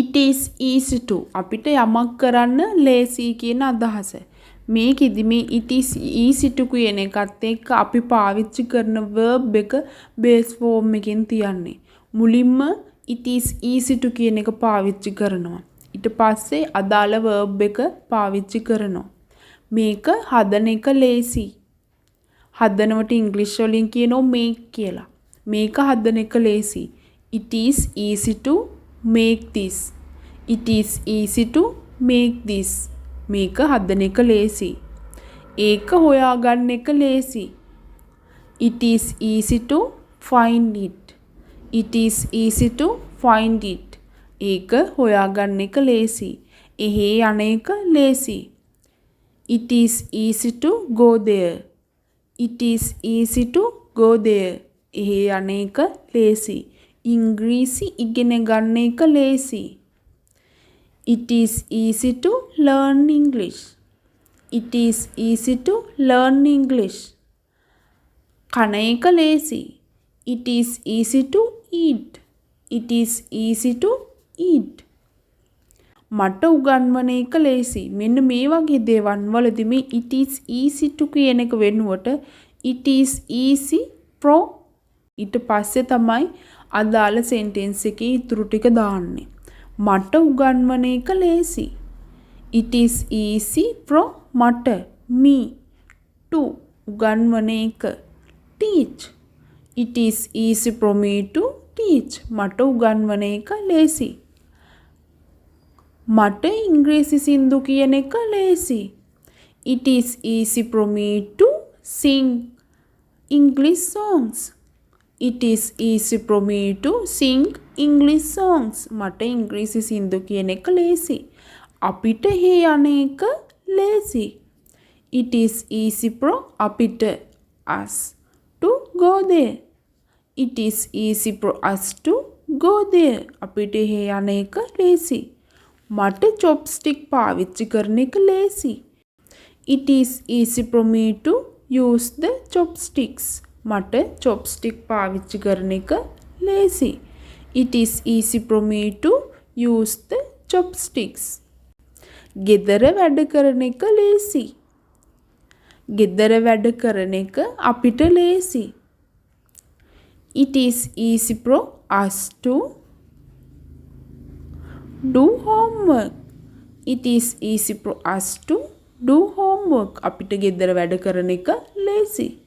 it is easy to අපිට යමක් කරන්න ලේසි කියන අදහස. මේකෙදි මේ it is easy to කියන එකත් එක්ක අපි පාවිච්චි කරන verb එක base form එකෙන් තියන්නේ. මුලින්ම it is easy to කියන එක පාවිච්චි කරනවා. ඊට පස්සේ අදාළ verb එක පාවිච්චි කරනවා. මේක හදන එක ලේසි. හදනවට ඉංග්‍රීසි වලින් කියනවා make කියලා. මේක හදන එක ලේසි. It is easy to make this. It is easy to make this. මේක හදන එක ලේසි. ඒක හොයාගන්න එක ලේසි. It is easy to find it. It is easy to find it. ඒක හොයාගන්න එක ලේසි. එහෙ යන එක ලේසි. It is easy to go there. It is easy to go there. එහෙ යන එක ලේසි. ඉංග්‍රීසි ඉගෙන ගන්න එක ලේසි. It is easy to learn English. It is easy to learn English. කන එක ලේසි. It is easy to eat. It is easy to eat. මට උගන්වන එක ලේසි. මෙන්න මේ වගේ දේවල් වලදී මේ it is easy to කියන එක වෙනුවට it is easy for ඊට පස්සේ තමයි අදාළ sentence එකේ ඉතුරු ටික දාන්නේ. මට උගන්වන එක ලේසි. It is easy for මට me to උගන්වන එක teach. It is easy for me to teach. මට උගන්වන එක ලේසි. මට ඉංග්‍රීසි සින්දු කියන එක ලේසි. It is easy for me to sing English songs. It is easy for me to sing English songs. මට ඉංග්‍රීසි සින්දු කියන එක ලේසි. අපිට හේ යන එක ලේසි. It is easy for අපිට us to go there. It is easy for us to go there. අපිට හේ යන එක ලේසි. මට chopstick පාවිච්චි කරන එක ලේසි. It is easy for me to use the chopsticks. මට chopstick පාවිච්චි කරන එක ලේසි. It is easy for me to use the chopsticks. ගෙදර වැඩ කරන එක ලේසි. ගෙදර වැඩ කරන එක අපිට ලේසි. It is easy for us to do homework. It is easy for us to do homework. අපිට ගෙදර වැඩ කරන එක ලේසි.